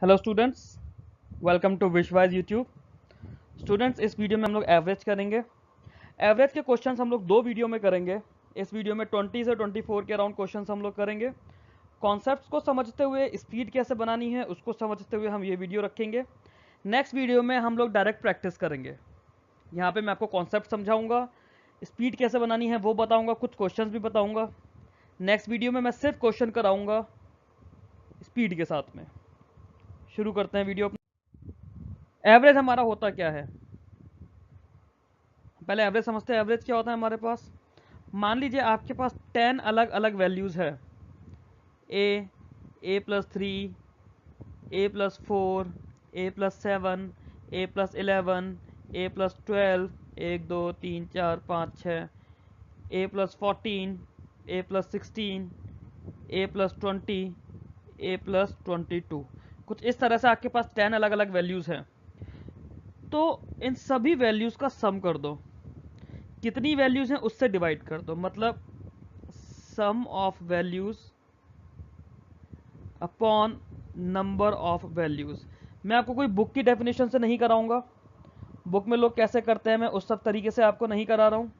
Hello students, welcome to विश्वास YouTube. Students, इस video में हम लोग एवरेज करेंगे। एवरेज के क्वेश्चंस हम लोग दो वीडियो में करेंगे। इस वीडियो में 20 से 24 के अराउंड क्वेश्चंस हम लोग करेंगे। कॉन्सेप्ट्स को समझते हुए स्पीड कैसे बनानी है उसको समझते हुए हम ये वीडियो रखेंगे। नेक्स्ट वीडियो में हम लोग डायरेक्ट प्रैक्टिस करेंगे। यहाँ पे मैं आपको कॉन्सेप्ट समझाऊंगा, स्पीड कैसे बनानी है वो बताऊँगा, कुछ क्वेश्चंस भी बताऊँगा। नेक्स्ट वीडियो में मैं सिर्फ क्वेश्चन कराऊँगा स्पीड के साथ में। शुरू करते हैं वीडियो। एवरेज हमारा होता क्या है, पहले एवरेज समझते हैं। एवरेज क्या होता है हमारे पास, मान लीजिए आपके पास 10 अलग अलग वैल्यूज़ है। ए प्लस 3, ए प्लस 4, ए प्लस 7, ए प्लस 11, ए प्लस 12, 1 2 3 4 5 6, ए प्लस 14, ए प्लस 16, ए प्लस 20, ए प्लस 22। कुछ इस तरह से आपके पास 10 अलग अलग वैल्यूज़ हैं। तो इन सभी वैल्यूज़ का सम कर दो, कितनी वैल्यूज़ हैं उससे डिवाइड कर दो, मतलब sum of values upon number of values. मैं आपको कोई बुक की डेफिनेशन से नहीं कराऊंगा, बुक में लोग कैसे करते हैं मैं उस सब तरीके से आपको नहीं करा रहा हूँ।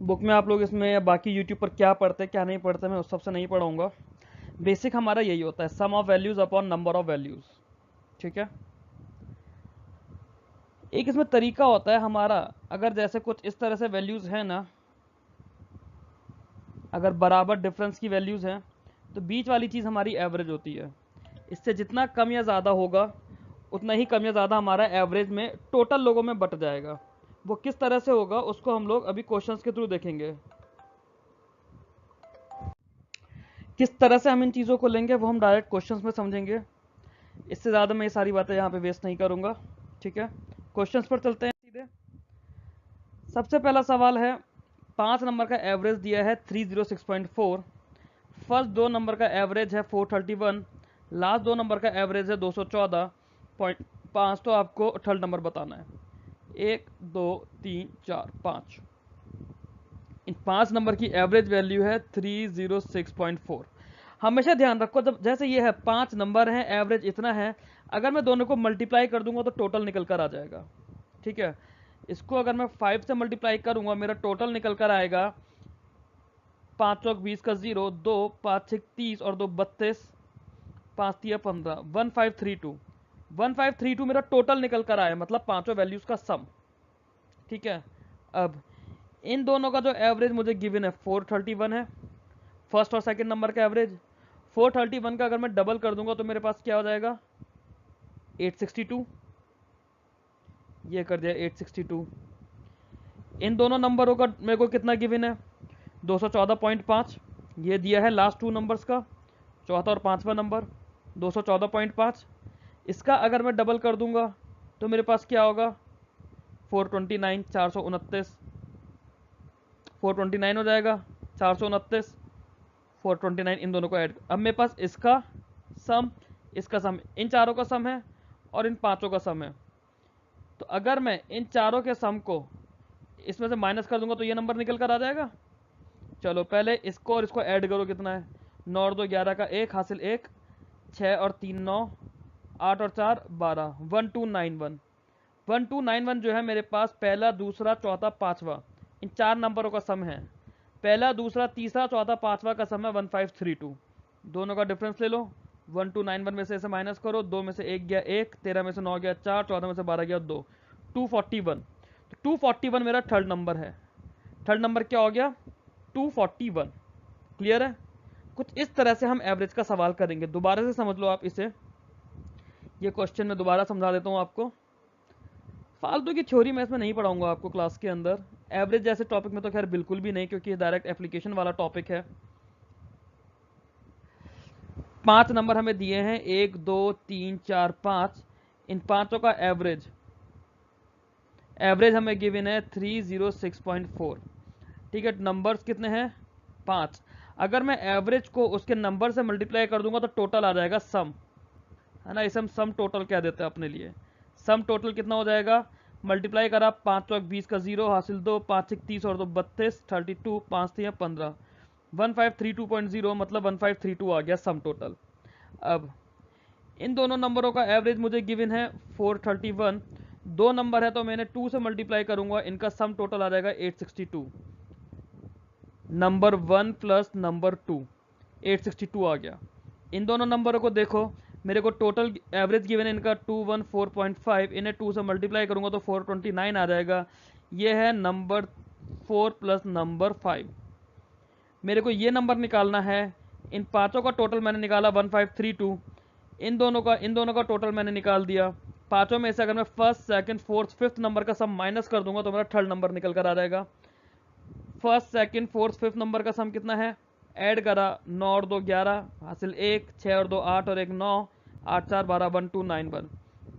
बुक में आप लोग इसमें या बाकी यूट्यूब पर क्या पढ़ते हैं क्या नहीं पढ़ते मैं उस सब से नहीं पढ़ाऊँगा। बेसिक हमारा यही होता है, sum of values upon number of values. ठीक है, एक इसमें तरीका होता है हमारा, अगर जैसे कुछ इस तरह से वैल्यूज़ हैं ना, अगर बराबर डिफरेंस की वैल्यूज़ हैं तो बीच वाली चीज़ हमारी एवरेज होती है। इससे जितना कम या ज़्यादा होगा उतना ही कम या ज़्यादा हमारा एवरेज में टोटल लोगों में बट जाएगा। वो किस तरह से होगा उसको हम लोग अभी क्वेश्चंस के थ्रू देखेंगे। किस तरह से हम इन चीज़ों को लेंगे वो हम डायरेक्ट क्वेश्चंस में समझेंगे। इससे ज़्यादा मैं ये सारी बातें यहाँ पे वेस्ट नहीं करूँगा। ठीक है, क्वेश्चंस पर चलते हैं सीधे। सबसे पहला सवाल है, 5 नंबर का एवरेज दिया है 306.4। फर्स्ट 2 नंबर का एवरेज है 431, लास्ट 2 नंबर का एवरेज है 214.5। तो आपको थर्ड नंबर बताना है। 1 2 3 4 5, इन 5 नंबर की एवरेज वैल्यू है 306.4। हमेशा ध्यान रखो, जब जैसे ये है 5 नंबर है, एवरेज इतना है, अगर मैं दोनों को मल्टीप्लाई कर दूंगा तो टोटल निकल कर आ जाएगा। ठीक है, इसको अगर मैं 5 से मल्टीप्लाई करूंगा मेरा टोटल निकल कर आएगा 5 चौक 20 का 0, 2 5 6 30 और 2 32, 5 3 15, 1532। 1532 मेरा टोटल निकल कर आया, मतलब पांचों वैल्यूज का सम। ठीक है, अब इन दोनों का जो एवरेज मुझे गिवन है 431 है, फर्स्ट और सेकंड नंबर का एवरेज। 431 का अगर मैं डबल कर दूंगा तो मेरे पास क्या हो जाएगा, 862। ये कर दिया 862। इन दोनों नंबरों का मेरे को कितना गिवन है, 214.5। ये दिया है लास्ट 2 नंबर्स का, चौथा और पांचवा नंबर 214.5। इसका अगर मैं डबल कर दूंगा तो मेरे पास क्या होगा, 429, 429, 429 हो जाएगा, 429, 429। इन दोनों को ऐड, अब मेरे पास इसका सम, इसका सम, इन चारों का सम है और इन पांचों का सम है। तो अगर मैं इन चारों के सम को इसमें से माइनस कर दूंगा तो ये नंबर निकल कर आ जाएगा। चलो पहले इसको और इसको ऐड करो, कितना है, 9 और 2 11 का 1 हासिल 1, 6 और 3 9, 8 और 4 12, 1291। 1291 जो है मेरे पास पहला दूसरा चौथा पांचवा इन चार नंबरों का सम है। पहला दूसरा तीसरा चौथा पांचवा का सम है 1532। दोनों का डिफरेंस ले लो, 1291 में से इसे माइनस करो, 2 में से 1 गया 1, 13 में से 9 गया 4, 14 में से 12 गया 2, 241। तो 241 मेरा थर्ड नंबर है। थर्ड नंबर क्या हो गया, 241। क्लियर है, कुछ इस तरह से हम एवरेज का सवाल करेंगे। दोबारा से समझ लो आप इसे, ये क्वेश्चन मैं दोबारा समझा देता हूँ आपको। फालतू की थ्योरी मैं इसमें नहीं पढ़ाऊंगा आपको क्लास के अंदर, एवरेज जैसे टॉपिक में तो खैर बिल्कुल भी नहीं, क्योंकि डायरेक्ट एप्लीकेशन वाला टॉपिक है। 5 नंबर हमें दिए हैं, 1 2 3 4 5, इन पांचों का एवरेज हमें गिवन है 306.4। ठीक है, नंबर्स कितने हैं, 5। अगर मैं एवरेज को उसके नंबर से मल्टीप्लाई कर दूंगा तो टोटल आ जाएगा सम, है ना। इसे हम सम टोटल कह देते हैं अपने लिए। सम टोटल कितना हो जाएगा, मल्टीप्लाई करा 5 चौक 20 का 0 हासिल 2, 5 6 30 और 2 32, 32, 5 3 15, 1532.0 मतलब 1532 आ गया सम टोटल। अब इन दोनों नंबरों का एवरेज मुझे गिवन है 431। दो नंबर है तो मैंने 2 से मल्टीप्लाई करूंगा, इनका सम टोटल आ जाएगा 862। नंबर 1 प्लस नंबर 2 862 आ गया। इन दोनों नंबरों को देखो, मेरे को टोटल एवरेज गिवन है इनका 214.5, इन्हें 2 से मल्टीप्लाई करूंगा तो 429 आ जाएगा। ये है नंबर 4 प्लस नंबर 5। मेरे को ये नंबर निकालना है। इन पांचों का टोटल मैंने निकाला 1532। इन दोनों का टोटल मैंने निकाल दिया। पांचों में से अगर मैं first second fourth fifth number का सम माइनस कर दूंगा तो मेरा थर्ड नंबर निकल कर आ जाएगा। First second fourth fifth number का सम कितना है, ऐड करा, 9 और 2 11 हासिल 1, 6 और 2 8 और 1 9, 8 4 12 1291।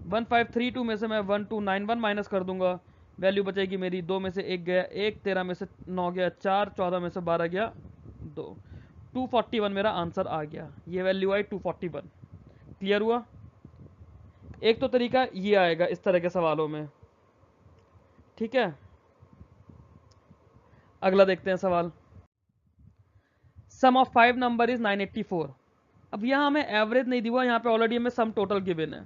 1532 में से मैं 1291 माइनस कर दूंगा, वैल्यू बचेगी मेरी, 2 में से 1 गया 1, 13 में से 9 गया 4, 14 में से 12 गया 2, 241 मेरा आंसर आ गया। ये वैल्यू आई 241। क्लियर हुआ? एक तो तरीका ये आएगा इस तरह के सवालों में, ठीक है। अगला देखते हैं सवाल। सम ऑफ 5 नंबर इज 984। अब यहाँ हमें एवरेज नहीं दिया, यहाँ पे ऑलरेडी हमें सम टोटल गिवन है।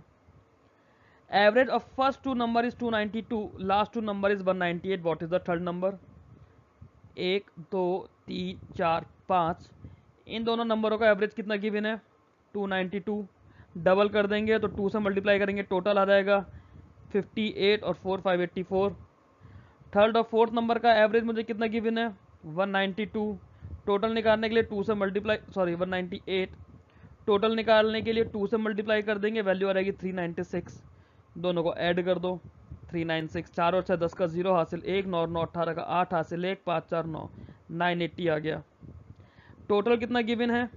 Average of first two number is 292, last two number is 198। What is the third number? 1 2 3 4 5, इन दोनों नंबरों का एवरेज कितना गिवन है? 292। डबल कर देंगे तो 2 से मल्टीप्लाई करेंगे, टोटल आ जाएगा 58 और 4 584। थर्ड और फोर्थ नंबर का एवरेज मुझे कितना गिवन है? 192। टोटल निकालने के लिए 2 से मल्टीप्लाई, सॉरी 198, टोटल निकालने के लिए 2 से मल्टीप्लाई कर देंगे, वैल्यू आ जाएगी 396। दोनों को ऐड कर दो, 396, 4 और 6 10 का 0 हासिल 1, 9 और 9 18 का 8 हासिल 1, 5 4 9, 980 आ गया। टोटल कितना गिवन है?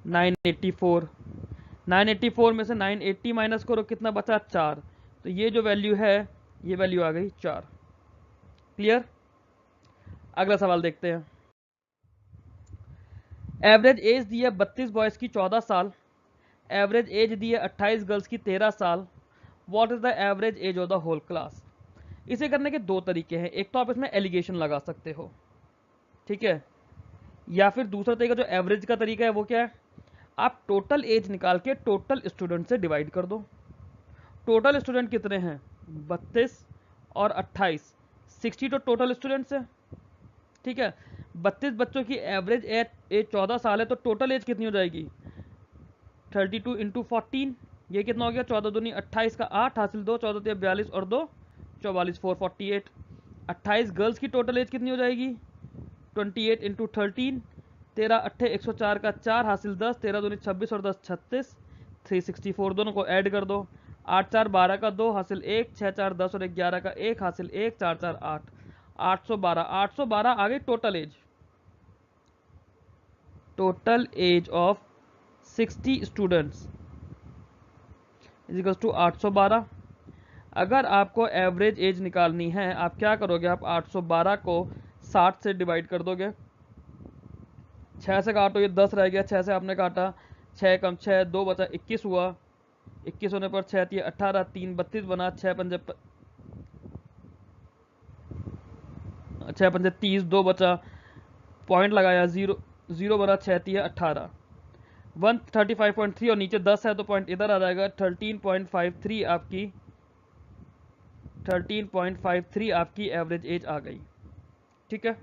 984। 984 में से 980 माइनस करो, कितना बचा? 4। तो ये जो वैल्यू है, ये वैल्यू आ गई 4। क्लियर? अगला सवाल देखते हैं। एवरेज एज दी है 32 बॉयज की 14 साल, एवरेज एज दी है 28 गर्ल्स की 13 साल। What is the average age of the whole class? इसे करने के दो तरीके हैं। एक तो आप इसमें एलिगेशन लगा सकते हो, ठीक है, या फिर दूसरा तरीका जो एवरेज का तरीका है वो क्या है, आप टोटल एज निकाल के टोटल स्टूडेंट से डिवाइड कर दो। टोटल स्टूडेंट कितने हैं? 32 और 28, 60 तो टोटल स्टूडेंट्स है, ठीक है। 32 बच्चों की एवरेज एज 14 साल है, तो टोटल एज कितनी हो जाएगी? 32 इंटू 14, ये कितना हो गया? 14 दूनी 28 का 8 हासिल 2, 14 3 42 और 2 44, 448। 28 गर्ल्स की टोटल एज कितनी हो जाएगी? 28 इंटू 13, 13 अट्ठे 104 का 4 हासिल 10, 13 दूनी 26 और 10 36, 364। दोनों को ऐड कर दो, 8 4 12 का 2 हासिल 1, 6 4 10 और 11 का 1 हासिल 1, 4 4 8, 812। 812 आ गई total age. Total age of 60 students is equal to 812। अगर आपको एवरेज एज निकालनी है, आप क्या करोगे? आप 812 को 60 से डिवाइड कर दोगे। 6 से काटो, ये 10 रह गया, 6 से आपने काटा, 6 कम 6 2 बचा, 21 हुआ। 21 होने पर 6 3 18, 3 32 बना, 6 पंजे 30, 2 बचा, पॉइंट लगाया, 0 0 बना, 6 3 18, 135.3 और नीचे 10 है तो पॉइंट इधर आ जाएगा। 13.53 आपकी 13.53 आपकी एवरेज एज आ गई, ठीक है।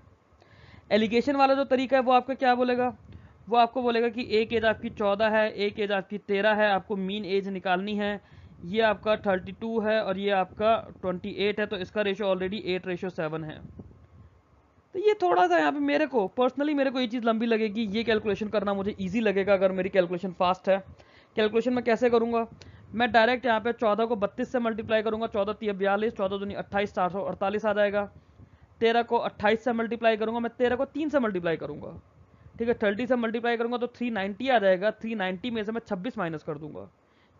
एलिगेशन वाला जो तरीका है वो आपका क्या बोलेगा? वो आपको बोलेगा कि एक एज आपकी 14 है, एक एज आपकी 13 है, आपको मीन एज निकालनी है। ये आपका 32 है और ये आपका 28 है, तो इसका रेशो ऑलरेडी 8:7 है। तो ये थोड़ा सा यहाँ पे मेरे को पर्सनली ये चीज़ लंबी लगेगी, ये कैलकुलेशन करना मुझे ईजी लगेगा अगर मेरी कैलकुलेशन फास्ट है। कैलकुलेशन मैं कैसे करूँगा? मैं डायरेक्ट यहाँ पे 14 को 32 से मल्टीप्लाई करूँगा, 14 3 42, 14 दूनी 28, 448 आ जाएगा। 13 को 28 से मल्टीप्लाई करूँगा, मैं 13 को 3 से मल्टीप्लाई करूँगा, ठीक है। 30 से मल्टीप्लाई करूँगा तो 390 आ जाएगा। 390 में से मैं 26 माइनस कर दूंगा,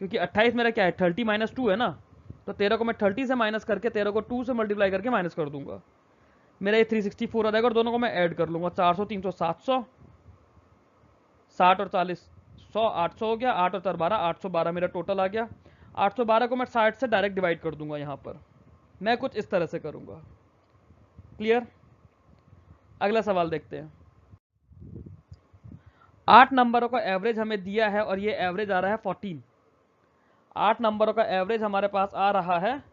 क्योंकि 28 मेरा क्या है? 30 माइनस 2 है ना, तो 13 को मैं 30 से माइनस करके 13 को 2 से मल्टीप्लाई करके माइनस कर दूंगा, मेरा ये 364 आ जाएगा। और दोनों को मैं ऐड कर लूँगा, 400 300 700, 60 और 40 100, 800 हो गया, 8 और 4 12, 812 मेरा टोटल आ गया। 812 को मैं 60 से डायरेक्ट डिवाइड कर दूंगा। यहाँ पर मैं कुछ इस तरह से करूँगा। क्लियर? अगला सवाल देखते हैं। 8 नंबरों का एवरेज हमें दिया है और ये एवरेज आ रहा है 14। 8 नंबरों का एवरेज हमारे पास आ रहा है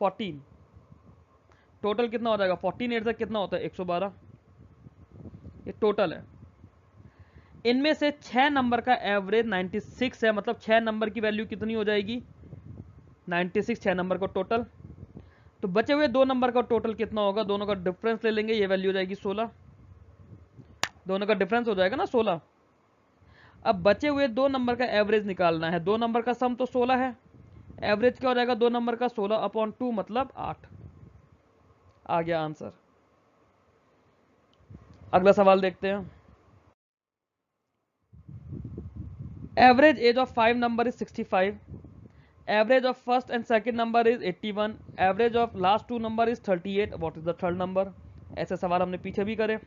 14। टोटल कितना हो जाएगा? 14 8 से कितना होता है? 112। ये टोटल है। इनमें से 6 नंबर का एवरेज 96 है, मतलब 6 नंबर की वैल्यू कितनी हो जाएगी? 96। 6 नंबर का टोटल। तो बचे हुए 2 नंबर का टोटल कितना होगा? दोनों का डिफरेंस ले लेंगे, ये वैल्यू हो जाएगी 16। दोनों का डिफरेंस हो जाएगा ना 16। अब बचे हुए 2 नंबर का एवरेज निकालना है। 2 नंबर का सम तो 16 है, एवरेज क्या हो जाएगा 2 नंबर का? 16/2 मतलब 8। आ गया आंसर। अगला सवाल देखते हैं। Average age of 5 number is 65। Average of first and second number is 81। Average of last 2 number is 38। What is the third number? ऐसे सवाल हमने पीछे भी करे,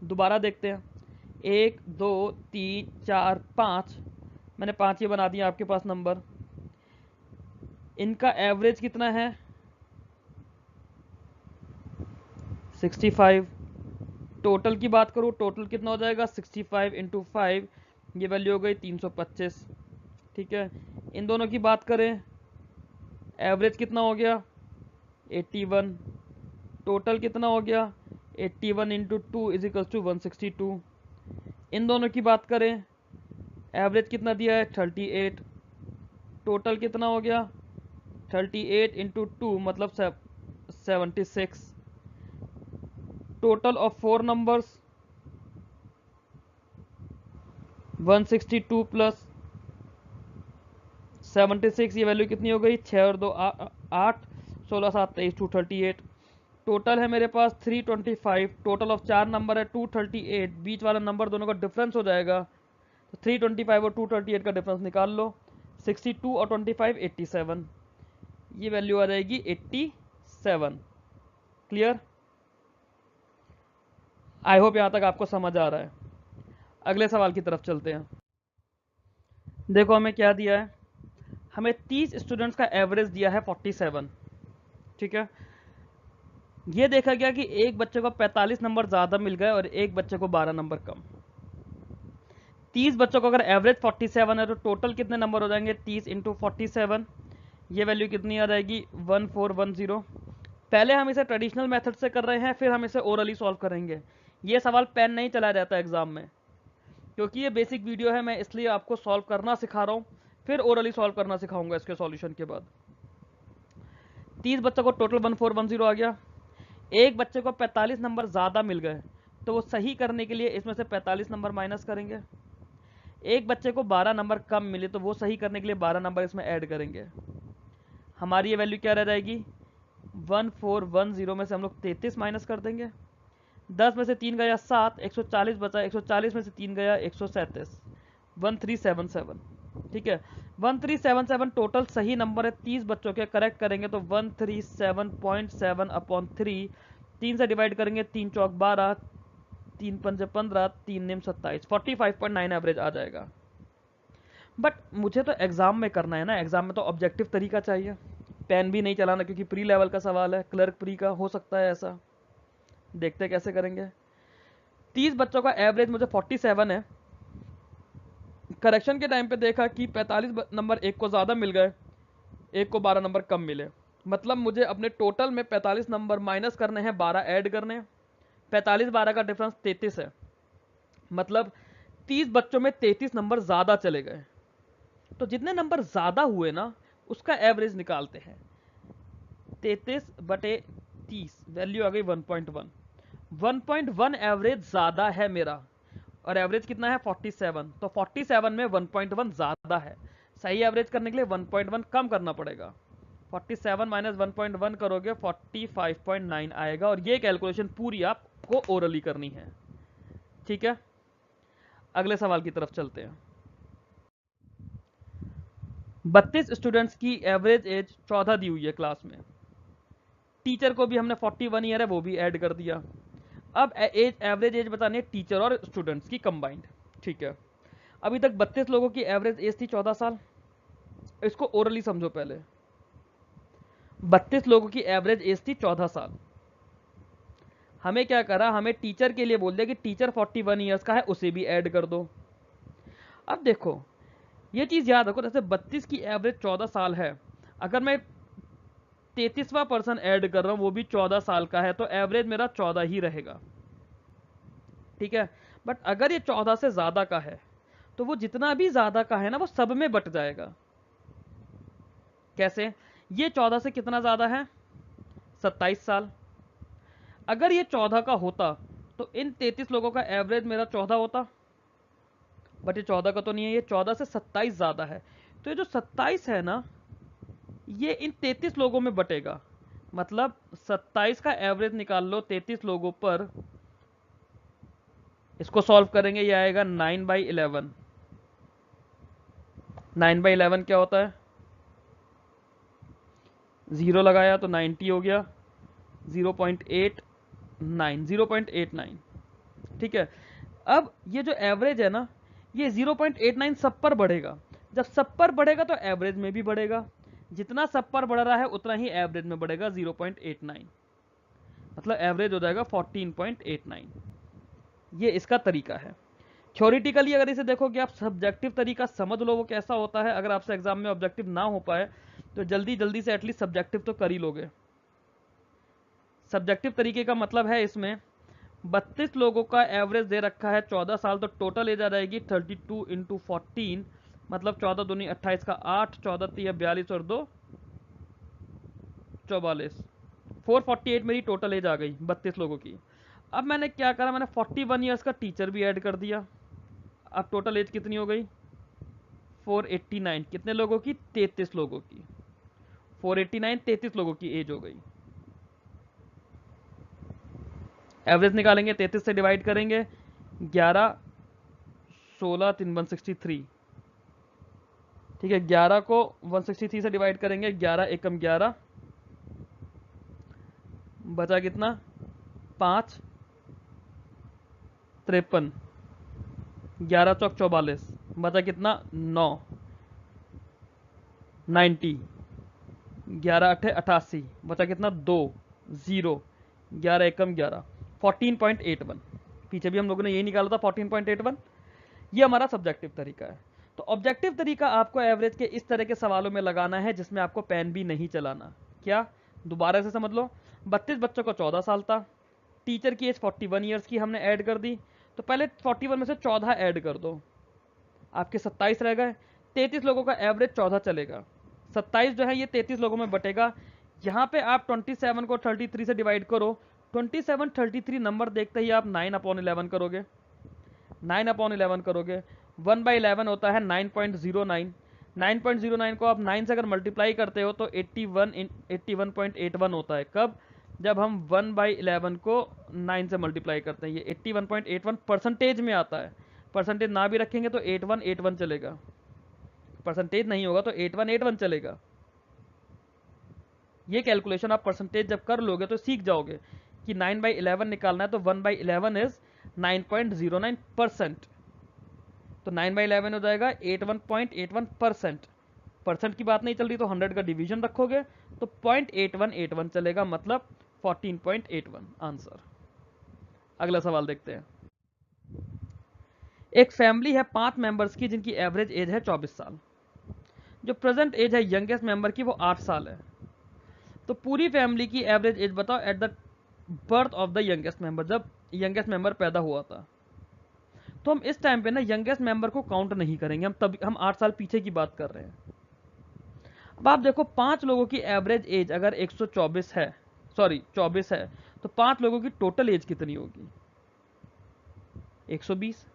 दोबारा देखते हैं। 1 2 3 4 5, मैंने 5 ये बना दिया आपके पास नंबर। इनका एवरेज कितना है? 65। टोटल की बात करूँ, टोटल कितना हो जाएगा? 65 इंटू 5, ये वैल्यू हो गई 325। ठीक है। इन दोनों की बात करें, एवरेज कितना हो गया? 81। टोटल कितना हो गया? 81 इंटू 2 इज इक्वल टू 162। इन दोनों की बात करें, एवरेज कितना दिया है? 38। टोटल कितना हो गया? 38 इंटू 2 मतलब 76। टोटल ऑफ 4 नंबर्स 162 प्लस 76, ये वैल्यू कितनी हो गई? 6 और 2 8, 16 7 23, 238। टोटल है मेरे पास 325। टोटल ऑफ 4 नंबर है 238, बीच वाला नंबर दोनों का डिफरेंस हो जाएगा, तो 325 और 238 का डिफरेंस निकाल लो। 62 और 25 87, ये वैल्यू आ जाएगी 87। क्लियर? आई होप यहाँ तक आपको समझ आ रहा है। अगले सवाल की तरफ चलते हैं। देखो हमें क्या दिया है, हमें 30 स्टूडेंट्स का एवरेज दिया है 47। ठीक है। ये देखा गया कि एक बच्चे को 45 नंबर ज़्यादा मिल गए और एक बच्चे को 12 नंबर कम। 30 बच्चों को अगर एवरेज 47 है तो टोटल कितने नंबर हो जाएंगे? 30 इंटू 47, ये वैल्यू कितनी आ जाएगी? 1410। पहले हम इसे ट्रेडिशनल मेथड से कर रहे हैं, फिर हम इसे ओरली सॉल्व करेंगे। ये सवाल पेन नहीं चलाया जाता एग्जाम में, क्योंकि ये बेसिक वीडियो है, मैं इसलिए आपको सॉल्व करना सिखा रहा हूँ, फिर ओरली सॉल्व करना सिखाऊंगा इसके सॉल्यूशन के बाद। 30 बच्चों को टोटल 1410 आ गया। एक बच्चे को 45 नंबर ज़्यादा मिल गए, तो वो सही करने के लिए इसमें से 45 नंबर माइनस करेंगे। एक बच्चे को 12 नंबर कम मिले, तो वो सही करने के लिए 12 नंबर इसमें ऐड करेंगे। हमारी ये वैल्यू क्या रह जाएगी? 1410 में से हम लोग 33 माइनस कर देंगे। 10 में से 3 गया 7, 140 बचा, 140 में से 3 गया 137, 1377। ठीक है। 1377 टोटल सही नंबर है 30 बच्चों के। करेक्ट करेंगे तो 137.7/3, 3 से डिवाइड करेंगे, 3 चौक 12, 3 पंजे 15, 3 निम 27, 45.9 एवरेज आ जाएगा। बट मुझे तो एग्जाम में करना है ना, एग्जाम में तो ऑब्जेक्टिव तरीका चाहिए, पेन भी नहीं चलाना, क्योंकि प्री लेवल का सवाल है, क्लर्क प्री का हो सकता है ऐसा। देखते कैसे करेंगे। 30 बच्चों का एवरेज मुझे 47 है। करेक्शन के टाइम पे देखा कि 45 नंबर एक को ज़्यादा मिल गए, एक को 12 नंबर कम मिले, मतलब मुझे अपने टोटल में 45 नंबर माइनस करने हैं, 12 ऐड करने हैं। 45 12 का डिफरेंस 33 है, मतलब 30 बच्चों में 33 नंबर ज़्यादा चले गए। तो जितने नंबर ज़्यादा हुए ना, उसका एवरेज निकालते हैं। 33/30, वैल्यू आ गई 1.1। 1.1 एवरेज ज़्यादा है मेरा, और एवरेज कितना है 47, तो 47 में 1.1 ज़्यादा है। सही एवरेज करने के लिए 1.1 कम करना पड़ेगा। 47 माइनस 1.1 करोगे 45.9 आएगा, और ये कैलकुलेशन पूरी आपको ओरली करनी है। ठीक है। अगले सवाल की तरफ चलते हैं। 32 स्टूडेंट्स की एवरेज एज 14 दी हुई है क्लास में। टीचर को भी हमने 41 ईयर है वो भी ऐड कर दिया। अब एज एवरेज एज बतानी है टीचर और स्टूडेंट्स की कंबाइंड। ठीक है। अभी तक 32 लोगों की एवरेज एज थी 14 साल। इसको ओरली समझो पहले। 32 लोगों की एवरेज एज थी 14 साल। हमें क्या करा, हमें टीचर के लिए बोल दिया कि टीचर 41 ईयर्स का है, उसे भी ऐड कर दो। अब देखो ये चीज याद रखो, जैसे 32 की एवरेज 14 साल है, अगर मैं 33वां पर्सन ऐड कर रहा हूं वो भी 14 साल का है, तो एवरेज मेरा 14 ही रहेगा, ठीक है। बट अगर ये 14 से ज्यादा का है तो वो जितना भी ज्यादा का है ना वो सब में बट जाएगा। कैसे? ये 14 से कितना ज्यादा है? 27 साल। अगर ये 14 का होता तो इन 33 लोगों का एवरेज मेरा 14 होता, बट ये 14 का तो नहीं है, ये 14 से 27 ज्यादा है। तो ये जो 27 है ना ये इन 33 लोगों में बटेगा, मतलब 27 का एवरेज निकाल लो 33 लोगों पर, इसको सॉल्व करेंगे ये आएगा 9/11। 9/11 क्या होता है? 0 लगाया तो 90 हो गया, 0.89, 0.89, ठीक है। अब ये जो एवरेज है ना ये 0.89 सब पर बढ़ेगा, जब सब पर बढ़ेगा तो एवरेज में भी बढ़ेगा, जितना सब पर बढ़ रहा है उतना ही एवरेज में बढ़ेगा 0.89, मतलब एवरेज हो जाएगा 14.89। ये इसका तरीका है। थ्योरेटिकली अगर इसे देखोगे आप, सब्जेक्टिव तरीका समझ लो वो कैसा होता है। अगर आपसे एग्जाम में ऑब्जेक्टिव ना हो पाए तो जल्दी जल्दी से एटलीस्ट सब्जेक्टिव तो कर ही लोगे। सब्जेक्टिव तरीके का मतलब है इसमें 32 लोगों का एवरेज दे रखा है 14 साल, तो टोटल एज आ जाएगी 32 इंटू 14, मतलब 14 दूनी 28 का 8, 14 3 42 और 2 44, 448 मेरी टोटल एज आ गई 32 लोगों की। अब मैंने क्या करा, मैंने 41 ईयर्स का टीचर भी ऐड कर दिया। अब टोटल एज कितनी हो गई? 489। कितने लोगों की? 33 लोगों की। 489 33 लोगों की एज हो गई। एवरेज निकालेंगे, 33 से डिवाइड करेंगे, 11 16 3 163, ठीक है। 11 को 163 से डिवाइड करेंगे, 11 एकम 11, बचा कितना? 5 53, 11 चौक 44, बचा कितना? 9 90, 11 अठे 88, बचा कितना? 2 0, 11 एकम 11, 14.81। पीछे भी हम लोगों ने यही निकाला था 14.81। ये हमारा सब्जेक्टिव तरीका है। तो ऑब्जेक्टिव तरीका आपको एवरेज के इस तरह के सवालों में लगाना है जिसमें आपको पेन भी नहीं चलाना। क्या? दोबारा से समझ लो, 32 बच्चों को 14 साल था, टीचर की एज 41 ईयर्स की हमने ऐड कर दी, तो पहले 41 में से 14 ऐड कर दो, आपके 27 रह गए। 33 लोगों का एवरेज 14 चलेगा, 27 जो है ये 33 लोगों में बटेगा। यहाँ पे आप 27 को 33 से डिवाइड करो, 27 33 नंबर देखते ही आप 9/11 करोगे, 9/11 करोगे, 1/11 होता है 9.09, 9.09 को आप 9 से अगर मल्टीप्लाई करते हो तो 81 होता है। कब? जब हम 1/11 को 9 से मल्टीप्लाई करते हैं, ये 81.81 परसेंटेज में आता है। परसेंटेज ना भी रखेंगे तो 8181 चलेगा, परसेंटेज नहीं होगा तो 8181 चलेगा। ये कैलकुलेशन आप परसेंटेज जब कर लोगे तो सीख जाओगे कि 9/11 निकालना है तो 1/11 इज 9.09%, तो 9/11 हो जाएगा 81.81%। परसेंट की बात नहीं चल रही तो 100 का डिवीजन रखोगे तो 0.8181 चलेगा, मतलब 14.81 आंसर। अगला सवाल देखते हैं। एक फैमिली है 5 मेंबर्स की जिनकी एवरेज एज है 24 साल। जो प्रेजेंट एज है यंगेस्ट मेंबर की वो 8 साल है। तो पूरी फैमिली की एवरेज एज बताओ at the birth of the youngest member, जब यंगेस्ट मेंबर पैदा हुआ था। तो हम इस टाइम पे ना यंगेस्ट मेंबर को काउंट नहीं करेंगे, हम 8 साल पीछे की बात कर रहे हैं। अब आप देखो 5 लोगों की एवरेज एज अगर 124 है, सॉरी 24 है, तो 5 लोगों की टोटल एज कितनी होगी? 120।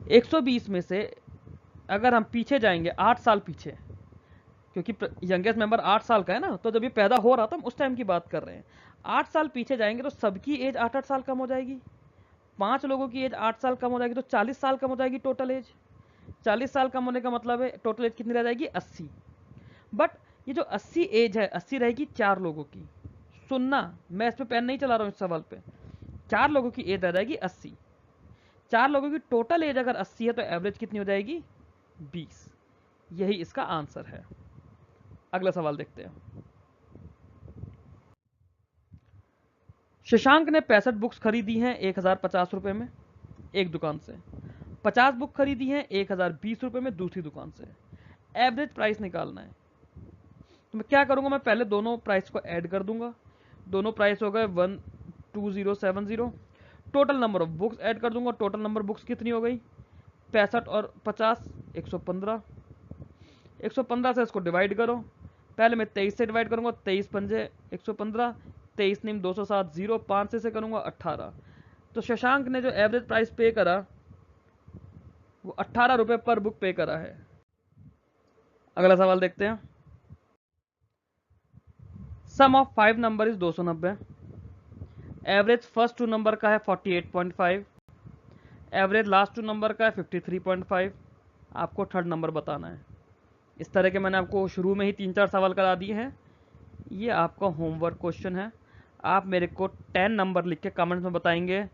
120 में से अगर हम पीछे जाएंगे 8 साल पीछे, क्योंकि यंगेस्ट मेंबर 8 साल का है ना, तो जब ये पैदा हो रहा था हम उस टाइम की बात कर रहे हैं। 8 साल पीछे जाएंगे तो सबकी एज 8-8 साल कम हो जाएगी। 5 लोगों की एज 8 साल कम हो जाएगी तो 40 साल कम हो जाएगी टोटल एज। 40 साल कम होने का मतलब है टोटल एज कितनी रह जाएगी? 80। बट ये जो 80 एज है, 80 रहेगी 4 लोगों की। सुनना, मैं इस पे पेन नहीं चला रहा हूँ इस सवाल पे। 4 लोगों की एज रह जाएगी 80। 4 लोगों की टोटल एज अगर 80 है तो एवरेज कितनी हो जाएगी? 20। यही इसका आंसर है। अगला सवाल देखते हैं। शशांक ने 65 बुक्स खरीदी हैं 1050 रुपए में एक दुकान से। 50 बुक खरीदी है 1020 रुपये में दूसरी दुकान से। एवरेज प्राइस निकालना है, तो मैं क्या करूंगा, मैं पहले दोनों प्राइस को ऐड कर दूंगा। दोनों प्राइस हो गए 12070। Total number of books add कर दूंगा। टोटल नंबर बुक्स कितनी हो गई, 65 और 50 115। 115 से इसको डिवाइड करो। पहले मैं 23 से डिवाइड करूंगा, 23 पंजे 115, 23 निम 207, 0 5 से करूंगा 18। तो शशांक ने जो एवरेज प्राइस पे करा वो 18 रुपए पर बुक पे करा है। अगला सवाल देखते हैं। Sum of 5 number is 290। Average first 2 number का है 48.5। एवरेज लास्ट 2 नंबर का है 53.5। आपको थर्ड नंबर बताना है। इस तरह के मैंने आपको शुरू में ही 3-4 सवाल करा दिए हैं। ये आपका होमवर्क क्वेश्चन है। आप मेरे को 10 नंबर लिख के कमेंट्स में बताएंगे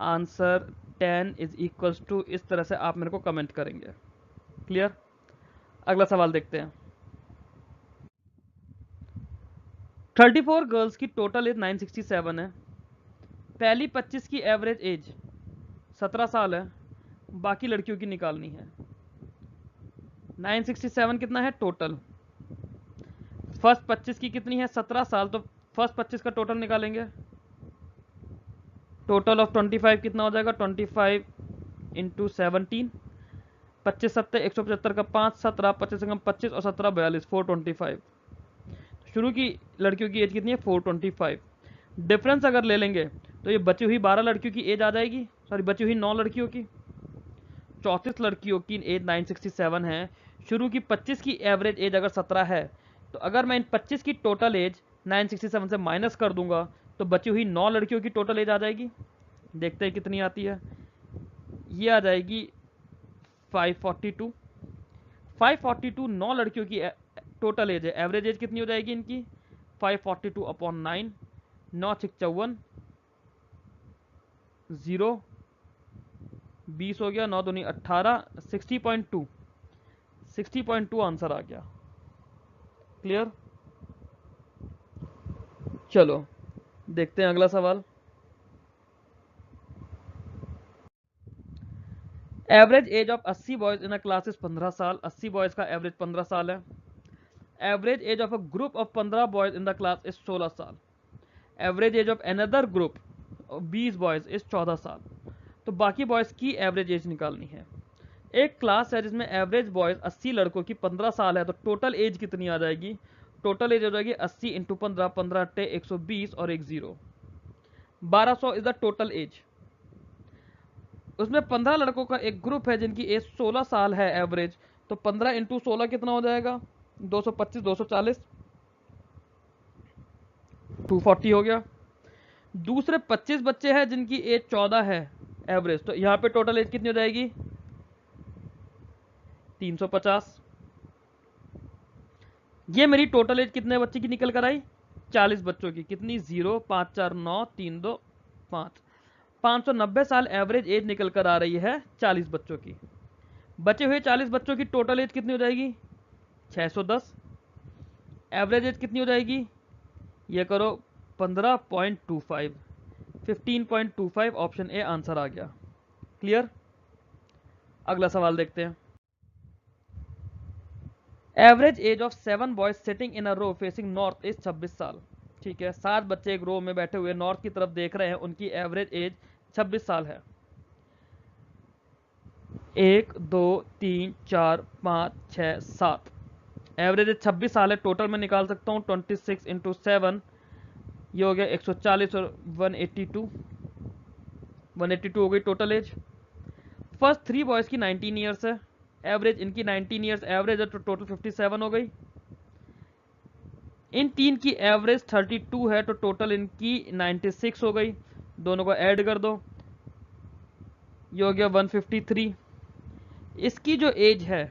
आंसर 10 इज इक्वल्स टू, इस तरह से आप मेरे को कमेंट करेंगे। क्लियर। अगला सवाल देखते हैं। 34 गर्ल्स की टोटल एज 967 है। पहली 25 की एवरेज एज 17 साल है, बाकी लड़कियों की निकालनी है। 967 कितना है टोटल, फर्स्ट 25 की कितनी है 17 साल, तो फर्स्ट 25 का टोटल निकालेंगे। टोटल ऑफ 25 कितना हो जाएगा, 25 इंटू 17, 25 सत्तर 175 का 5, 17 25 कम 25 और 17 42, 425। शुरू की लड़कियों की एज कितनी है 425। डिफरेंस अगर ले लेंगे तो ये बची हुई 12 लड़कियों की एज आ जाएगी, सॉरी बची हुई 9 लड़कियों की। 34 लड़कियों की एज 967 है। शुरू की 25 की एवरेज एज अगर 17 है, तो अगर मैं इन 25 की टोटल एज 967 से माइनस कर दूंगा तो बची हुई 9 लड़कियों की टोटल एज आ जाएगी। देखते हैं कितनी आती है। ये आ जाएगी 542। 542 9 लड़कियों की टोटल एज है। एवरेज एज कितनी हो जाएगी इनकी 542 अपॉन 9, 9 6 54, 0 20 हो गया, 9 दूनी 18, 60.2, 60.2 आंसर आ गया। क्लियर। चलो देखते हैं अगला सवाल। Average age of 80 boys in a class is 15 साल। 80 बॉयज का एवरेज 15 साल है। Average age of a group of 15 boys in the class is 16 साल। Average age of another group 20 boys is 14 साल। तो बाकी बॉयज की एवरेज एज निकालनी है। एक क्लास है जिसमें एवरेज बॉयज 80 लड़कों की 15 साल है, तो टोटल एज कितनी आ जाएगी, टोटल एज हो जाएगी 80 इंटू 15, 15 अट्टे 120 और एक 0, 1200 इज द टोटल एज। उसमें 15 लड़कों का एक ग्रुप है जिनकी एज 16 साल है एवरेज, तो 15 इंटू 16 कितना हो जाएगा 225, 240, 240 हो गया। दूसरे 25 बच्चे हैं जिनकी एज 14 है एवरेज, तो यहाँ पे टोटल एज कितनी हो जाएगी 350। ये मेरी टोटल एज कितने बच्चे की निकल कर आई 40 बच्चों की। कितनी 0 5 4 9 3 2 5, 590 साल एवरेज एज निकल कर आ रही है 40 बच्चों की। बचे हुए 40 बच्चों की टोटल एज कितनी हो जाएगी 610। एवरेज एज कितनी हो जाएगी ये करो 15.25, 15.25, ऑप्शन ए आंसर आ गया। क्लियर। अगला सवाल देखते हैं। Average age of 7 boys sitting in a row facing north is 26 साल। ठीक है, 7 बच्चे एक रो में बैठे हुए नॉर्थ की तरफ देख रहे हैं, उनकी एवरेज एज 26 साल है। 1 2 3 4 5 6 7, एवरेज एज 26 साल है। टोटल में निकाल सकता हूँ 26 इंटू 7, ये हो गया 140 और 182, 182 हो गई टोटल एज। फर्स्ट 3 बॉयज की 19 ईयर्स है, एवरेज इनकी 19 ईयर्स एवरेज है, तो टोटल 57 हो गई। इन 3 की एवरेज 32 है, तो टोटल इनकी 96 हो गई। दोनों को ऐड कर दो, ये हो गया 153। इसकी जो एज है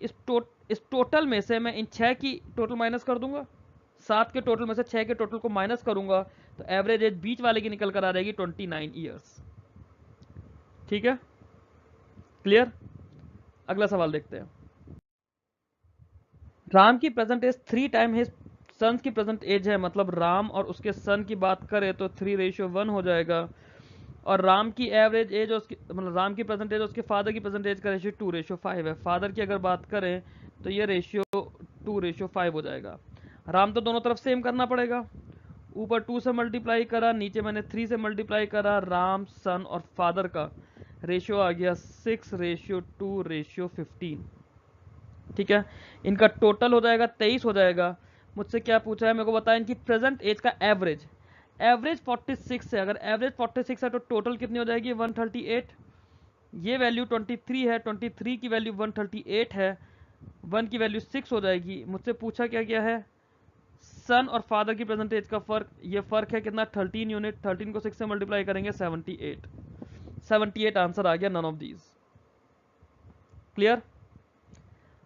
इस टोटल में से मैं इन 6 की टोटल माइनस कर दूंगा, 7 के टोटल में से 6 के टोटल को माइनस करूंगा, तो एवरेज एज बीच वाले की निकल कर आ जाएगी 29 ईयर्स। ठीक है, क्लियर। अगला सवाल देखते हैं। राम की present age 3 time his sons की प्रेजेंट एज है, मतलब राम और उसके सन की बात करें तो 3:1 हो जाएगा। और राम की एवरेज एज उसकी मतलब राम की प्रेजेंट एज उसके फादर की प्रेजेंट एज का रेशियो 2:5 है। फादर की अगर बात करें तो ये रेशियो 2:5 हो जाएगा। राम तो दोनों तरफ सेम करना पड़ेगा, ऊपर 2 से मल्टीप्लाई करा, नीचे मैंने 3 से मल्टीप्लाई करा। राम सन और फादर का रेशियो आ गया 6:2:15। ठीक है, इनका टोटल हो जाएगा 23 हो जाएगा। मुझसे क्या पूछा है, मेरे को बताया इनकी प्रेजेंट एज का एवरेज। एवरेज 46 है, अगर एवरेज 46 है तो टोटल कितनी हो जाएगी 138। ये वैल्यू 23 है, 23 की वैल्यू 138 है, 1 की वैल्यू 6 हो जाएगी। मुझसे पूछा क्या क्या है, सन और फादर की प्रेजेंट एज का फर्क। ये फर्क है कितना 13 यूनिट, 13 को 6 से मल्टीप्लाई करेंगे 78। 78 आंसर आ गया, नन ऑफ दीज। क्लियर।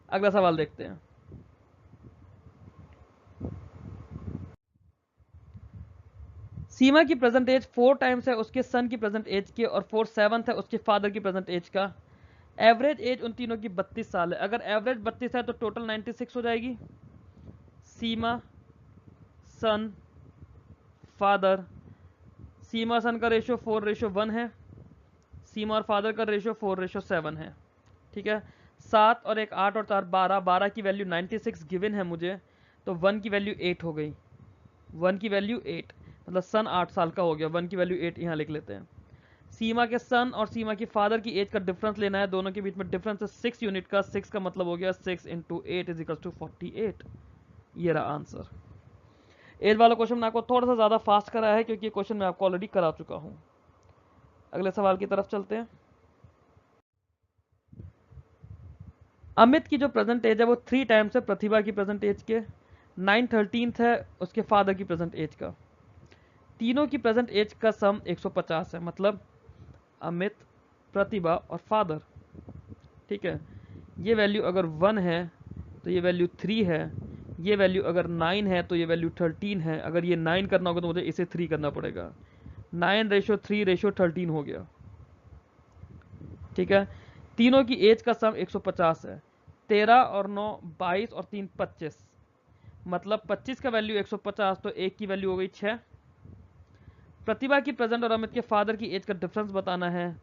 अगला सवाल देखते हैं। सीमा की प्रेजेंट एज 4 टाइम्स है उसके सन की प्रेजेंट एज के, और 4/7 है उसके फादर की प्रेजेंट एज का। एवरेज एज उन तीनों की 32 साल है। अगर एवरेज 32 है तो टोटल 96 हो जाएगी। सीमा, सन, फादर। सीमा सन का रेशियो 4:1 है, सीमा और फादर का रेशियो 4:7 है। ठीक है, 7 और 1 8 और 4 12, 12 की वैल्यू 96 गिवन है मुझे, तो 1 की वैल्यू 8 हो गई। 1 की वैल्यू 8, मतलब सन 8 साल का हो गया। 1 की वैल्यू 8 यहाँ लिख लेते हैं। सीमा के सन और सीमा की फादर की एज का डिफरेंस लेना है, दोनों के बीच में डिफरेंस है 6 यूनिट का। 6 का मतलब हो गया 6 × 8 = 48। ये रहा आंसर। एज वाला क्वेश्चन मैंने आपको थोड़ा सा ज़्यादा फास्ट कराया है क्योंकि ये क्वेश्चन मैं आपको ऑलरेडी करा चुका हूँ। अगले सवाल की तरफ चलते हैं। अमित की जो प्रेजेंट एज है वो 3 टाइम्स है प्रतिभा की प्रेजेंट एज के। 9/13 है उसके फादर की प्रेजेंट एज का। तीनों की प्रेजेंट एज का सम 150 है, मतलब अमित, प्रतिभा और फादर। ठीक है, ये वैल्यू अगर 1 है तो ये वैल्यू 3 है, ये वैल्यू अगर 9 है तो ये वैल्यू 13 है। अगर ये 9 करना होगा तो मुझे इसे 3 करना पड़ेगा। 9:3:13 हो गया। ठीक है, तीनों की एज का सम 150 है। 13 और 9 22 और 3 25, मतलब 25 का वैल्यू 150, तो 1 की वैल्यू हो गई 6। प्रतिभा की प्रेजेंट और अमित के फादर की एज का डिफरेंस बताना है।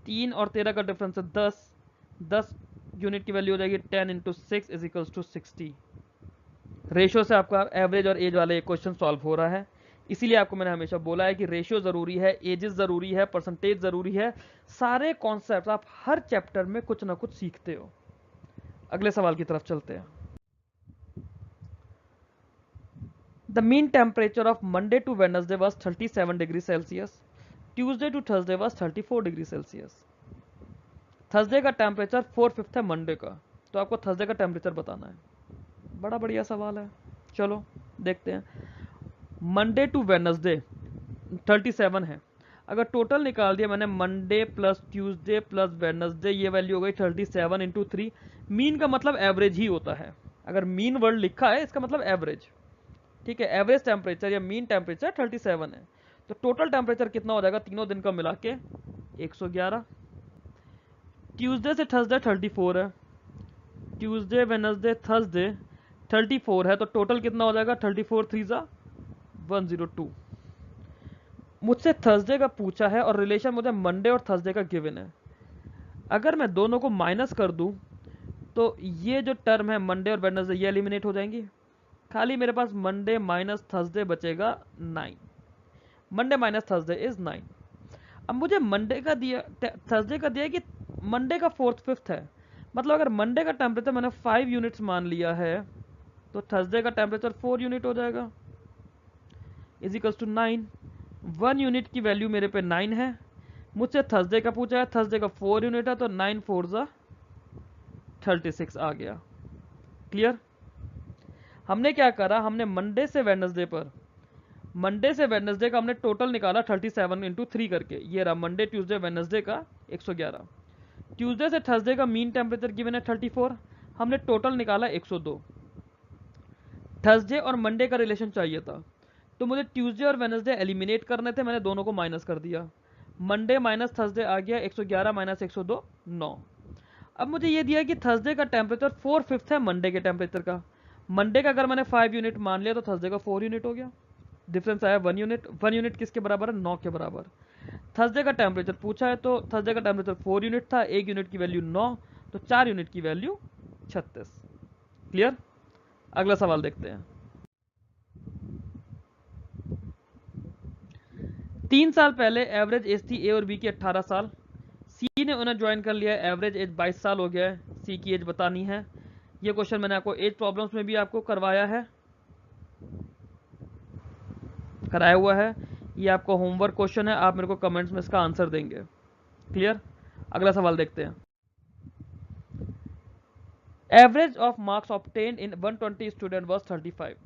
3 और 13 का डिफरेंस है 10, 10 यूनिट की वैल्यू हो जाएगी 10 × 6 = 60। रेशियो से आपका एवरेज और एज वाले क्वेश्चन सॉल्व हो रहा है। इसीलिए आपको मैंने हमेशा बोला है कि रेशियो ज़रूरी है, एजेस ज़रूरी है, परसेंटेज ज़रूरी है। सारे कॉन्सेप्ट आप हर चैप्टर में कुछ ना कुछ सीखते हो। अगले सवाल की तरफ चलते हैं। The mean temperature of Monday to Wednesday was 37 degree Celsius, Tuesday to Thursday was 34 degree Celsius. Thursday का टेम्परेचर 4/5 है मंडे का, तो आपको थर्सडे का टेम्परेचर बताना है। बड़ा बढ़िया सवाल है, चलो देखते हैं। मंडे टू वेडनेसडे 37 है। अगर टोटल निकाल दिया मैंने, Monday plus Tuesday plus Wednesday, ये वैल्यू हो गई 37 × 3। मीन का मतलब एवरेज ही होता है। अगर मीन वर्ड लिखा है इसका मतलब एवरेज। ठीक है, एवरेज टेम्परेचर या मीन टेम्परेचर 37 है। तो टोटल टेम्परेचर कितना हो जाएगा तीनों दिन का मिला के 111। ट्यूसडे से थर्सडे 34 है, ट्यूसडे वेडनेसडे थर्सडे 34 है, तो टोटल कितना हो जाएगा 34 3 102। मुझसे थर्सडे का पूछा है और रिलेशन मुझे मंडे और थर्सडे का गिवन है। अगर मैं दोनों को माइनस कर दूं तो ये जो टर्म है मंडे और वेडनेसडे ये एलिमिनेट हो जाएंगी। खाली मेरे पास मंडे माइनस थर्सडे बचेगा 9। Monday minus Thursday is 9। अब मुझे मंडे का दिया, थर्सडे का दिया कि मंडे का 4/5 है, मतलब अगर मंडे का टेम्परेचर मैंने 5 यूनिट्स मान लिया है तो थर्सडे का टेम्परेचर 4 यूनिट हो जाएगा, = 9। 1 यूनिट की वैल्यू मेरे पे 9 है। मुझसे थर्सडे का पूछा है, थर्सडे का 4 यूनिट है, तो 9 4 36 आ गया। क्लियर। हमने क्या करा, हमने मंडे से वेडनेसडे का हमने टोटल निकाला 37 × 3 करके। ये रहा मंडे ट्यूसडे वेडनेसडे का 111। ट्यूसडे से थर्सडे का मीन टेम्परेचर गिवन है 34, हमने टोटल निकाला 102। थर्सडे और मंडे का रिलेशन चाहिए था, तो मुझे ट्यूसडे और वेडनेसडे एलिमिनेट करने थे, मैंने दोनों को माइनस कर दिया। मंडे माइनस थर्सडे आ गया 111 माइनस 102 9। अब मुझे ये दिया कि थर्सडे का टेम्परेचर 4/5 है मंडे के टेम्परेचर का। मंडे का अगर मैंने 5 यूनिट मान लिया तो थर्सडे का 4 यूनिट हो गया। डिफरेंस आया 1 यूनिट। 1 यूनिट किसके बराबर है, 9 के बराबर। थर्सडे का टेम्परेचर पूछा है तो थर्सडे का टेम्परेचर 4 यूनिट था, 1 यूनिट की वैल्यू 9, तो 4 यूनिट की वैल्यू 36। क्लियर? अगला सवाल देखते हैं। 3 साल पहले एवरेज एज थी ए और बी की 18 साल। सी ने उन्हें ज्वाइन कर लिया, एवरेज एज 22 साल हो गया है। सी की एज बतानी है। ये क्वेश्चन मैंने आपको एज प्रॉब्लम्स में भी आपको करवाया है, कराया हुआ है। ये आपको होमवर्क क्वेश्चन है, आप मेरे को कमेंट्स में इसका आंसर देंगे। क्लियर? अगला सवाल देखते हैं। Average of marks obtained in 120 student was 35।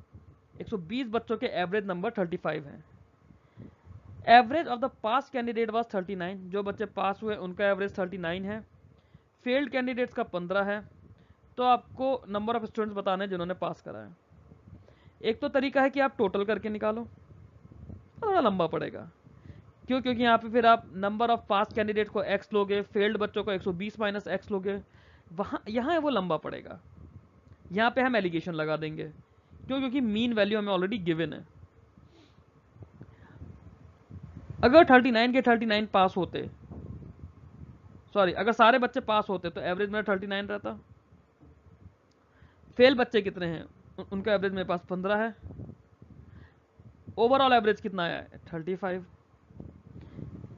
120 बच्चों के एवरेज नंबर 35 है। Average of the pass candidate was 39। जो बच्चे पास हुए उनका एवरेज 39 है। फेल्ड कैंडिडेट्स का 15 है। तो आपको नंबर ऑफ स्टूडेंट्स बताने हैं जिन्होंने पास करा है। एक तो तरीका है कि आप टोटल करके निकालो, थोड़ा लंबा पड़ेगा। क्यों? क्योंकि यहाँ पे फिर आप नंबर ऑफ पास कैंडिडेट को x लोगे, फेल्ड बच्चों को 120 माइनस x लोगे, वहाँ यहाँ वो लंबा पड़ेगा। यहाँ पे हम एलिगेशन लगा देंगे। क्यों? क्योंकि मीन वैल्यू हमें ऑलरेडी गिवन है। अगर 39 के 39 पास होते, सॉरी, अगर सारे बच्चे पास होते तो एवरेज मेरा 39 रहता। फेल बच्चे कितने हैं? उनका एवरेज मेरे पास 15 है। ओवरऑल एवरेज कितना आया है? 35।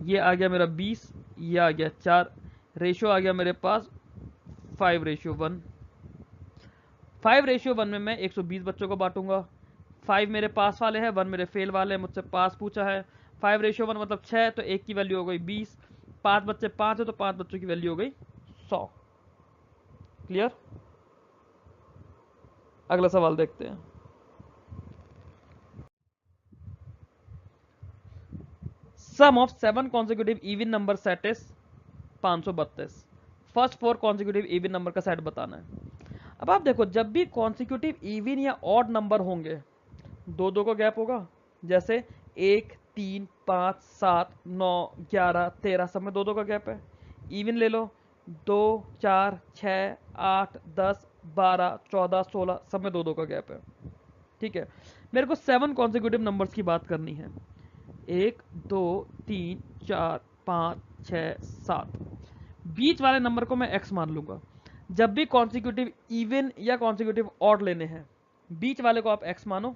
ये आ गया मेरा 20, ये आ गया 4, रेशियो आ गया मेरे पास 5:1। 5:1 में मैं 120 बच्चों को बांटूंगा। 5 मेरे पास वाले हैं, 1 मेरे फेल वाले हैं, मुझसे पास पूछा है। 5:1 मतलब 6, तो 1 की वैल्यू हो गई 20। 5 बच्चे 5 है तो 5 बच्चों की वैल्यू हो गई 100। क्लियर? अगला सवाल देखते हैं। Sum of 7 consecutive even number set is 532। First 4 consecutive even number का सेट बताना है। अब आप देखो, जब भी कॉन्सिक्यूटिव इवन या ऑड नंबर होंगे, दो दो का गैप होगा। जैसे 1, 3, 5, 7, 9, 11, 13 सब में दो दो का गैप है। इवन ले लो, 2, 4, 6, 8, 10, 12, 14, 16 सब में दो दो का गैप है। ठीक है, मेरे को 7 कॉन्सिक्यूटिव नंबर्स की बात करनी है। 1, 2, 3, 4, 5, 6, 7। बीच वाले नंबर को मैं x मान लूंगा। जब भी कॉन्सिक्यूटिव इवन या कॉन्सिक्यूटिव ऑड लेने हैं, बीच वाले को आप x मानो।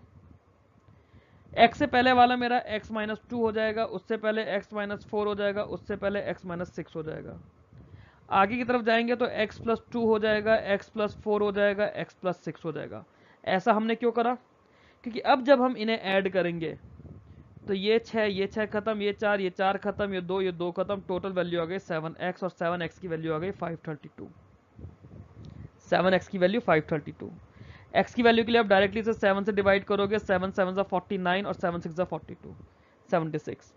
x से पहले वाला मेरा x-2 हो जाएगा, उससे पहले x-4 हो जाएगा, उससे पहले x-6 हो जाएगा। आगे की तरफ जाएंगे तो x+2 हो जाएगा, x+4 हो जाएगा, x+6 हो जाएगा। ऐसा हमने क्यों करा? क्योंकि अब जब हम इन्हें ऐड करेंगे तो ये 6 खत्म, ये 4 खत्म, ये 2 खत्म, टोटल वैल्यू आ गई 7x, और 7x की वैल्यू आ गई 532। 7x की वैल्यू 532। x की वैल्यू के लिए आप डायरेक्टली से 7 से डिवाइड करोगे, 7 7 49 और 7 6 42, 76।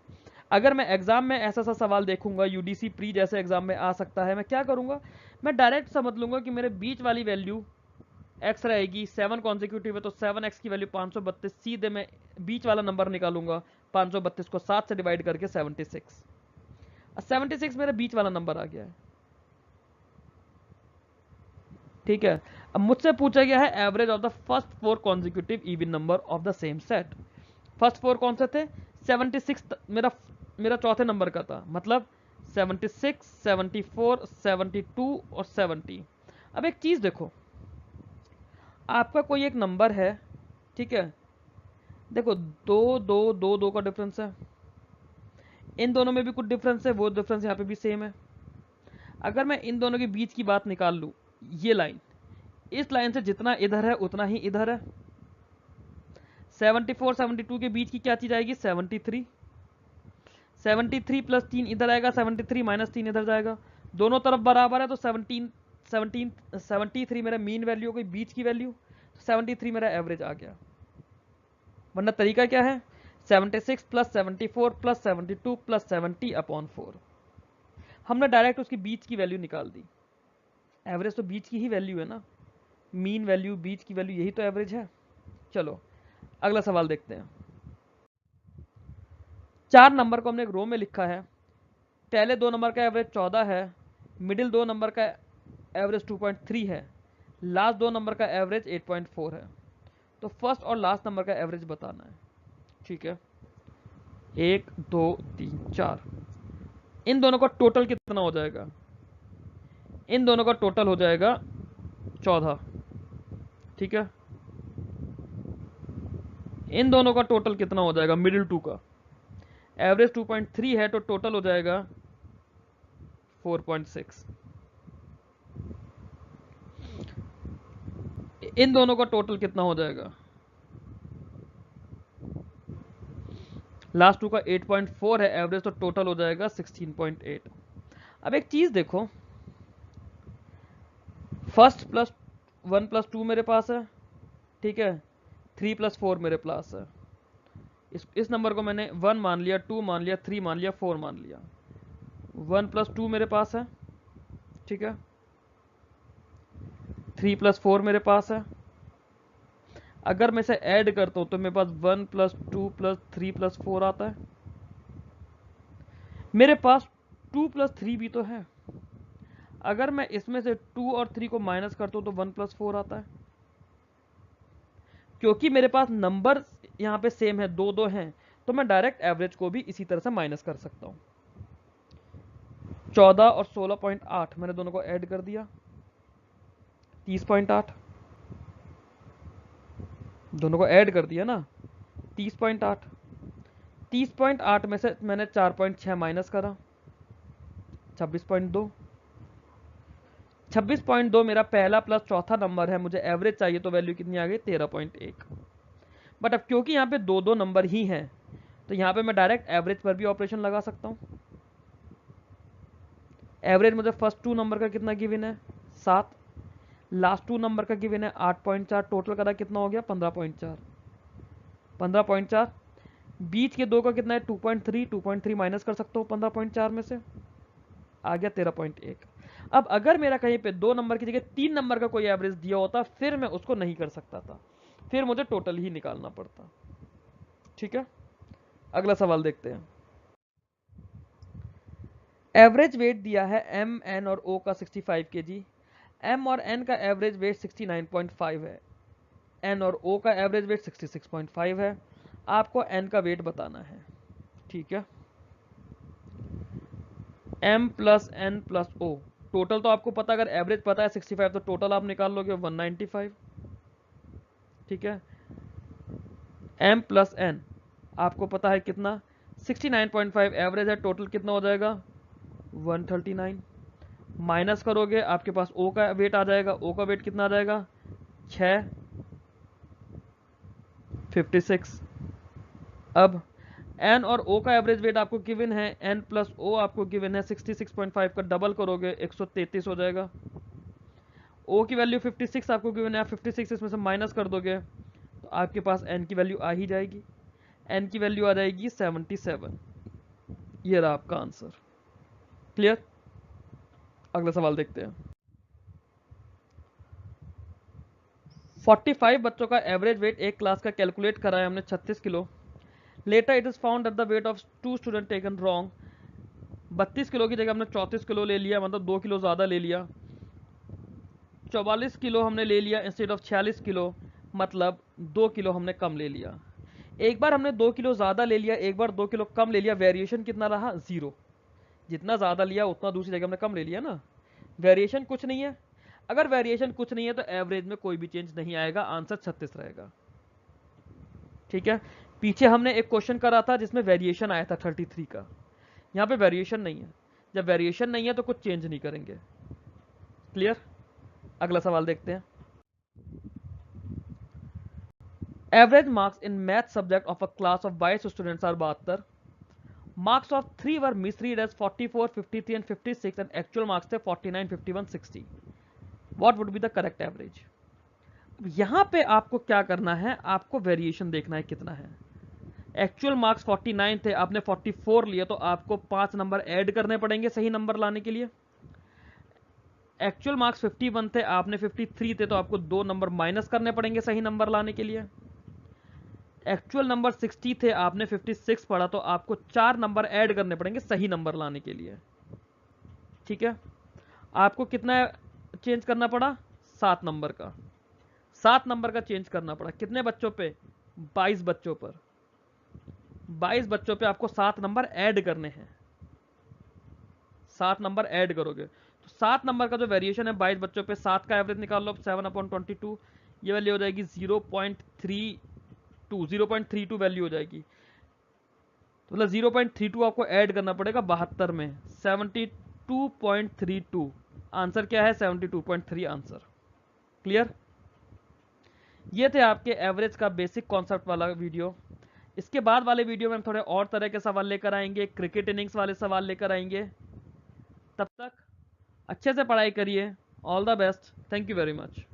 अगर मैं एग्जाम में ऐसा सा सवाल देखूंगा, यूडीसी प्री जैसे एग्जाम में आ सकता है, मैं क्या करूंगा? मैं डायरेक्ट समझ लूंगा कि मेरे बीच वाली वैल्यू x रहेगी। 7 कॉन्सिक्यूटिव है तो 7x की वैल्यू 532। सीधे मैं बीच वाला नंबर निकालूंगा, 532 को 7 से डिवाइड करके 76। 76 मेरा बीच वाला नंबर आ गया है। ठीक है, अब मुझसे पूछा गया है average of the first 4 consecutive even number of the same set. First 4 कौन से थे? 76 मेरा चौथे नंबर का था, मतलब 76, 74, 72 और 70। अब एक चीज देखो, आपका कोई एक नंबर है, ठीक है, देखो 2 का डिफरेंस है, इन दोनों में भी कुछ डिफरेंस है, वो डिफरेंस यहाँ पे भी सेम है। अगर मैं इन दोनों के बीच की बात निकाल लूँ, ये लाइन, इस लाइन से जितना इधर है उतना ही इधर है। 74 72 के बीच की क्या चीज आएगी? 73। 73 प्लस 3 इधर आएगा, 73 माइनस 3 इधर जाएगा, दोनों तरफ बराबर है, तो 73 मेरा मीन वैल्यू हो गई, बीच की वैल्यू, 73 मेरा एवरेज आ गया। वरना तरीका क्या है? 76 प्लस 74 प्लस 72 प्लस 70/4। हमने डायरेक्ट उसकी बीच की वैल्यू निकाल दी। एवरेज तो बीच की ही वैल्यू है ना, मीन वैल्यू, बीच की वैल्यू, यही तो एवरेज है। चलो अगला सवाल देखते हैं। 4 नंबर को हमने एक रो में लिखा है। पहले 2 नंबर का एवरेज 14 है, मिडिल 2 नंबर का एवरेज 2.3 है, लास्ट 2 नंबर का एवरेज 8.4 है। तो फर्स्ट और लास्ट नंबर का एवरेज बताना है। ठीक है, 1 2 3 4, इन दोनों का टोटल कितना हो जाएगा? इन दोनों का टोटल हो जाएगा 14। ठीक है, इन दोनों का टोटल कितना हो जाएगा? मिडिल टू का एवरेज 2.3 है तो टोटल हो जाएगा 4.6। इन दोनों का टोटल कितना हो जाएगा? लास्ट टू का 8.4 है एवरेज, तो टोटल हो जाएगा 16.8। अब एक चीज देखो, फर्स्ट प्लस 1 प्लस 2 मेरे पास है, ठीक है, 3 प्लस 4 मेरे पास है। इस नंबर को मैंने 1 मान लिया, 2 मान लिया, 3 मान लिया, 4 मान लिया। 1 प्लस 2 मेरे पास है, ठीक है, 3 प्लस 4 मेरे पास है। अगर मैं इसे ऐड करता हूं तो मेरे पास 1 प्लस 2 प्लस 3 प्लस 4 आता है। मेरे पास 2 प्लस 3 भी तो है। अगर मैं इसमें से 2 और 3 को माइनस करता हूं तो 1 प्लस 4 आता है। क्योंकि मेरे पास नंबर यहाँ पे सेम है, 2 2 हैं, तो मैं डायरेक्ट एवरेज को भी इसी तरह से माइनस कर सकता हूँ। 14 और 16.8 मैंने दोनों को ऐड कर दिया, 30.8। दोनों को ऐड कर दिया ना, 30.8। 30.8 में से मैंने 4.6 माइनस करा, 26.2। 26.2 मेरा पहला प्लस चौथा नंबर है, मुझे एवरेज चाहिए तो वैल्यू कितनी आ गई? 13.1। बट अब क्योंकि यहाँ पे दो दो नंबर ही हैं तो यहाँ पे मैं डायरेक्ट एवरेज पर भी ऑपरेशन लगा सकता हूँ। एवरेज मुझे फर्स्ट 2 नंबर का कितना गिवन है? 7। लास्ट 2 नंबर का गिवन है 8.4। टोटल करा कितना हो गया? 15.4। 15.4 बीच के दो का कितना है? 2.3। 2.3 माइनस कर सकता हूँ 15.4 में से, आ गया 13.1। अब अगर मेरा कहीं पे 2 नंबर की जगह 3 नंबर का कोई एवरेज दिया होता फिर मैं उसको नहीं कर सकता था, फिर मुझे टोटल ही निकालना पड़ता। ठीक है, अगला सवाल देखते हैं। एवरेज वेट दिया है एम एन और ओ का 65 kg। एम और एन का एवरेज वेट 69.5 है, एन और ओ का एवरेज वेट 66.5 है। आपको एन का वेट बताना है। ठीक है, M plus N plus O, total तो आपको पता, अगर एवरेज पता है 65 तो टोटल आप निकाल लोगे 195। ठीक है, एम प्लस एन आपको पता है कितना? 69.5 एवरेज है, टोटल कितना हो जाएगा? 139। माइनस करोगे आपके पास ओ का वेट आ जाएगा, ओ का वेट कितना आ जाएगा? 6, 56। अब एन और ओ का एवरेज वेट आपको गिवन है, एन प्लस ओ आपको गिवन है 66.5 का डबल करोगे 133 हो जाएगा। ओ की वैल्यू 56 आपको गिवन है, आप 56 इसमें से माइनस कर दोगे तो आपके पास एन की वैल्यू आ ही जाएगी। एन की वैल्यू आ जाएगी 77। ये रहा आपका आंसर। क्लियर? अगला सवाल देखते हैं। 45 बच्चों का एवरेज वेट एक क्लास का कैलकुलेट करा है हमने 36 kilo. Later it is found that the weight of 2 student taken wrong. 32 kilo की जगह हमने 34 किलो ले लिया, मतलब 2 किलो ज़्यादा ले लिया। 44 किलो हमने ले लिया इंस्टेड ऑफ 46 किलो, मतलब 2 किलो हमने कम ले लिया। एक बार हमने 2 किलो ज़्यादा ले लिया, एक बार 2 किलो कम ले लिया, वेरिएशन कितना रहा? 0। जितना ज़्यादा लिया उतना दूसरी जगह हमने कम ले लिया ना, वेरिएशन कुछ नहीं है। अगर वेरिएशन कुछ नहीं है तो एवरेज में कोई भी चेंज नहीं आएगा, आंसर 36 रहेगा। ठीक है, पीछे हमने एक क्वेश्चन करा था जिसमें वेरिएशन आया था 33 का, यहाँ पे वेरिएशन नहीं है। जब वेरिएशन नहीं है तो कुछ चेंज नहीं करेंगे। क्लियर? अगला सवाल देखते हैं। Average marks in math subject of a class of 22 students are 72। Marks of 3 were misread as 44, 53 and 56 and actual marks थे 49, 51, 60। What would be the correct average? यहां पे आपको क्या करना है? आपको वेरिएशन देखना है कितना है। एक्चुअल मार्क्स 49 थे, आपने 44 लिया तो आपको 5 नंबर ऐड करने पड़ेंगे सही नंबर लाने के लिए। एक्चुअल मार्क्स 51 थे, आपने 53 थे तो आपको 2 नंबर माइनस करने पड़ेंगे सही नंबर लाने के लिए। एक्चुअल नंबर 60 थे, आपने 56 पढ़ा तो आपको 4 नंबर ऐड करने पड़ेंगे सही नंबर लाने के लिए। ठीक है, आपको कितना चेंज करना पड़ा? 7 नंबर का। 7 नंबर का चेंज करना पड़ा, कितने बच्चों पे? 22 बच्चों पर। 22 बच्चों पे आपको 7 नंबर ऐड करने हैं, 7 नंबर ऐड करोगे तो 7 नंबर का जो वेरिएशन है 22 बच्चों पे 7 का एवरेज निकाल लो 7/22, ये वैल्यू हो जाएगी 0.32 वैल्यू हो जाएगी। तो मतलब 0.32 आपको ऐड करना पड़ेगा 72 में, 72.32। आंसर क्या है? 72.3 आंसर। क्लियर? ये थे आपके एवरेज का बेसिक कॉन्सेप्ट वाला वीडियो। इसके बाद वाले वीडियो में हम थोड़े और तरह के सवाल लेकर आएंगे, क्रिकेट इनिंग्स वाले सवाल लेकर आएंगे। तब तक अच्छे से पढ़ाई करिए। All the best. Thank you very much.